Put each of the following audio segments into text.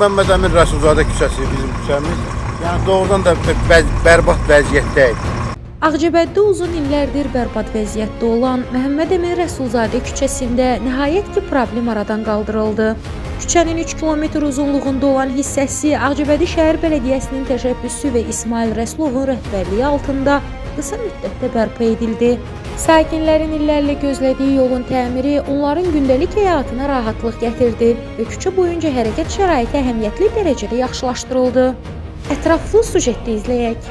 Məmməd Əmin Rəsulzadə küçəsi bizim küçəmiz. Yəni doğrudan da bərbad vəziyyətdəyik. Ağcabədidə uzun illərdir bərbad vəziyyətdə olan Məhəmməd Əmin Rəsulzadə küçəsində nəhayət ki problem aradan qaldırıldı. Küçənin 3 kilometr uzunluğunda olan hissəsi Ağcabədi şəhər bələdiyyəsinin təşəbbüsü və İsmail Rəsulovun rəhbərliyi altında qısa müddətdə bərpa edildi. Sakinlərin illərlə gözlədiyi yolun təmiri onların gündəlik həyatına rahatlıq gətirdi və küçə boyunca hərəkət şəraiti əhəmiyyətli dərəcədə yaxşılaşdırıldı. Ətraflı süjetdə izləyək.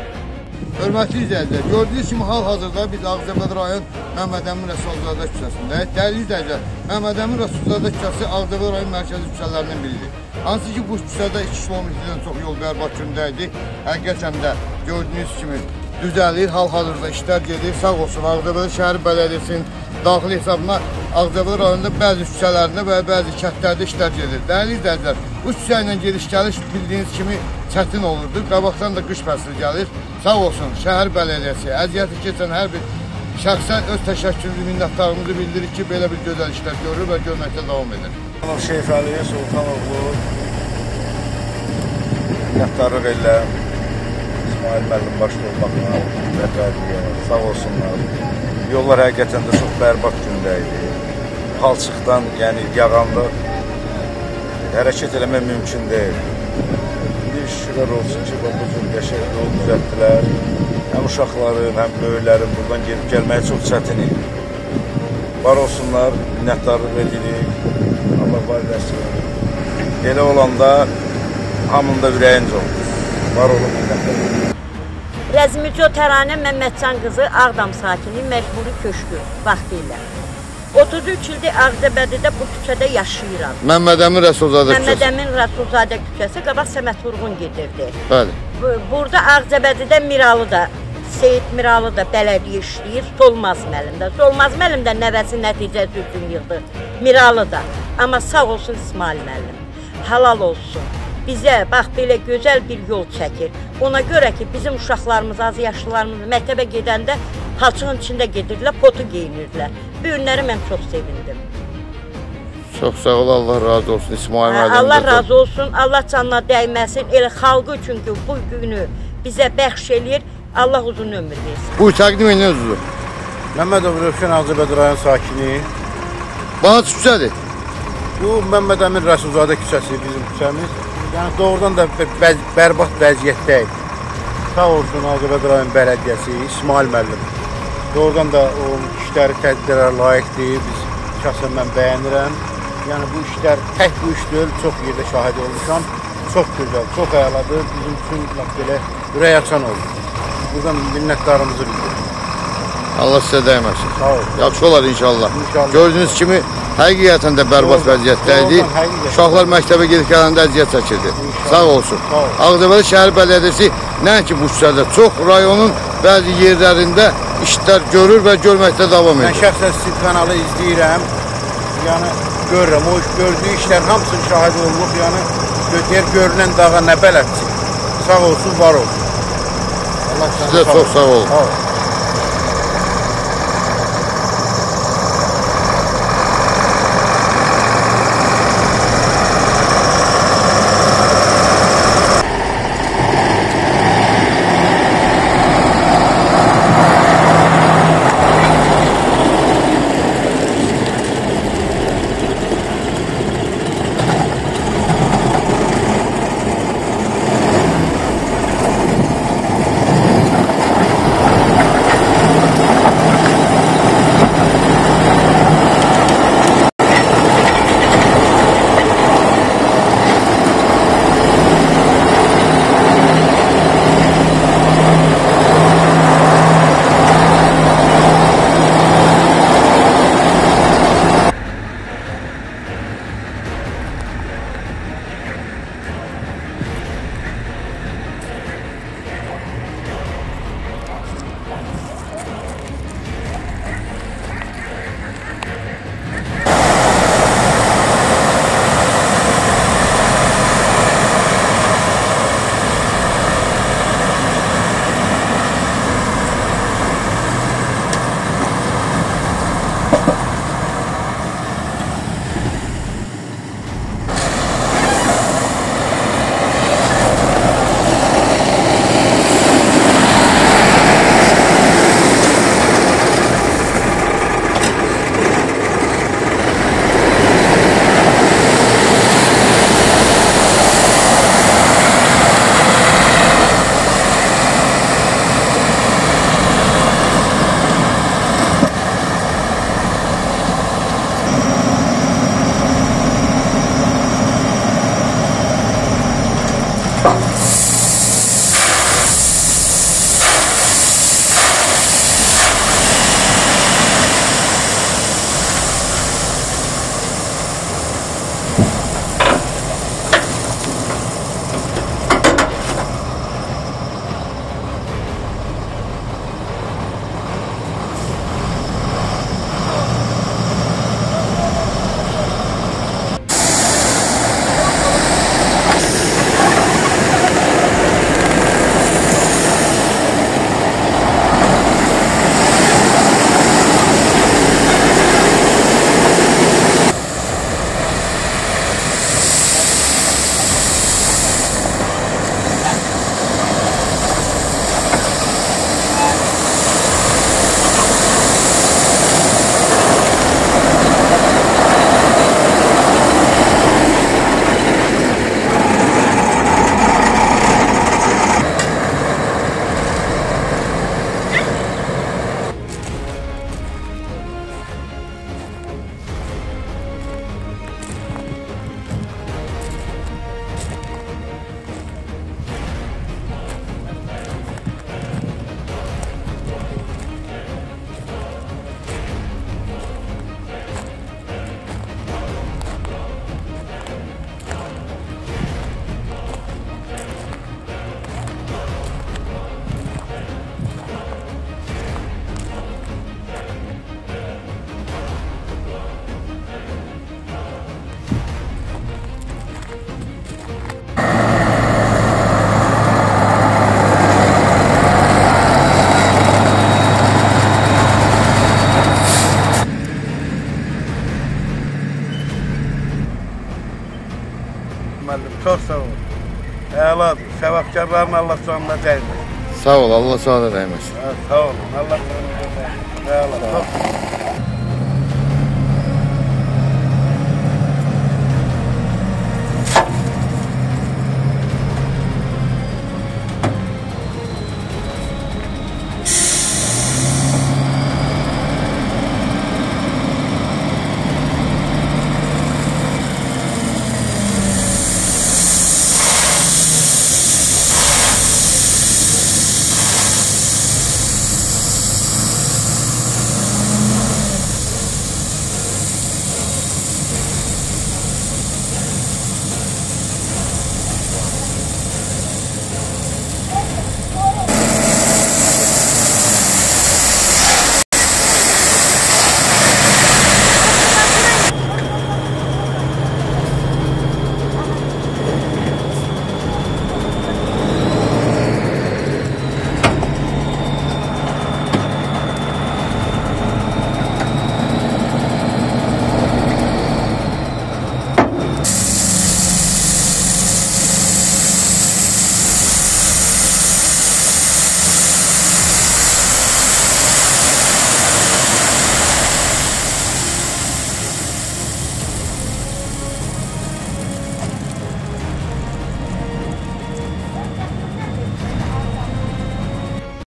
Hörmətli izləyicilər, gördüyünüz kimi hal-hazırda biz Ağcabədi rayon Məhəmməd Əmin Rəsulzadə küçəsindəyik. Dəyərli izləyicilər, Məhəmməd Əmin Rəsulzadə küçəsi Ağcabədi rayon mərkəzi küçələrindən biridir. Hansı ki, bu küçədə 2 kilometrdən çox yol bərbad gündəydi. Həqiqətən də gördüyünüz kimi düzəlir, hal-hazırda işlər gedir. Sağ olsun Ağcabədi şəhər bələdiyyəsinin daxili hesabına Ağcabədi rayonunda bəzi küçələrində və bəzi kəndlərdə işlər gedir. Dəyərli izləyicilər, bu küçə ilə gediş-gəliş bildiyiniz kimi çətin olurdu. Qabaqdan da qış fəsli gəlir. Sağ olsun şəhər bələdiyyəsi, əziyyəti keçən hər bir şəxsə öz təşəkkürümüzü, minnətdarlığımızı bildiririk ki, belə bir gözəl işlər görür və görməkdə davam edir. Şeyfəli Sultanoğlu minnətdarlıq elə İsmail müəllim başda olmaqla rəhbərliyə, sağ olsunlar. Yollar həqiqətən də çox bərbad gündə idi. Palçıqdan, yəni yağanda hərəkət eləmək mümkün deyil. Şükürlər olsun ki, bu cür qəşəng yol düzəltdilər. Həm uşaqların, həm böyüklərin buradan gedib gəlməyə çox çətin idi. Var olsunlar, minnətdarlıq edirik. Allah var eləsin. Belə olanda hamının da ürəyincə olur. Var olun, minnətdarlıq. Rəzmico Təranə Məmmədcan qızı Ağdam sakini məcburi köşkü vaxtilə. 33 ildir Ağcabədidə bu küçədə yaşayıram. Məhəmməd Əmin Rəsulzadə küçəsi. Məhəmməd Əmin Rəsulzadə küçəsi qabaq Səməd Vurğun gedirdi. Bəli. Burada Ağcabədidə Miralı da, Seyid Miralı da bələdiyyə işləyir. Solmaz müəllim də. Solmaz müəllim də nəvəsi nəticəsi üçün yığdı. Miralı da. Amma sağ olsun İsmail müəllim. Halal olsun. Bizə bax belə gözəl bir yol çəkir. Ona görə ki, bizim uşaqlarımız, az yaşlılarımız məktəbə gedəndə palçığın içində gedirlər, potu geyinirdilər. Bu günləri mən çox sevindim. Çox sağ ol, Allah razı olsun İsmail müəllim. Allah razı olsun, Allah canına dəyməsin. Elə xalqı üçün ki, bu günü bizə bəxş eləyir, Allah uzun ömür versin. Bu təqdim edin özünüzü. Məmmədov Rövşən Ağcabədi rayon sakini. Bana küçədir. Bu Məmməd Əmin Rəsulzadə küçəsi bizim küçəmiz. Yəni doğrudan da bərbad vəziyyətdəyik. Sağ olsun Ağcabədi rayon bələdiyyəsi, İsmail müəllim. Doğrudan da o işləri tədbirlərə layiqdir. Biz şəxsən mən bəyənirəm. Yəni bu işlər tək bu iş deyil, çox yerdə şahid olmuşam. Çox gözəl, çox əladır. Bizim üçün belə ürək açan oldu. Buradan minnətdarımızı bildiririk. Allah sizə dəyməsin. Sağ olun. Yaxşı olar inşallah. Gördüyünüz kimi həqiqətən də bərbad vəziyyətdə idi. Uşaqlar məktəbə gedib gələndə əziyyət çəkirdi. Sağ olsun. Ağcabədi şəhər bələdiyyəsi nəinki bu küçədə, çox rayonun bəzi yerlərində işlər görür və görməkdə davam edir. Mən şəxsən siz kanalı izləyirəm. Yəni görürəm, o gördüyü işlərin hamısını şahid olunub. Yəni görünən dağa nə bələdçi. Sağ olsun, var olsun. Sizə çox sağ olun. Müəllim, çox sağ ol. Əladır. Səbəbkarların Allah canına dəyməsin. Sağ ol, Allah sağ da dəyməsin. Sağ olun. Allah canına dəyməsin. Əla. Çox sağ ol.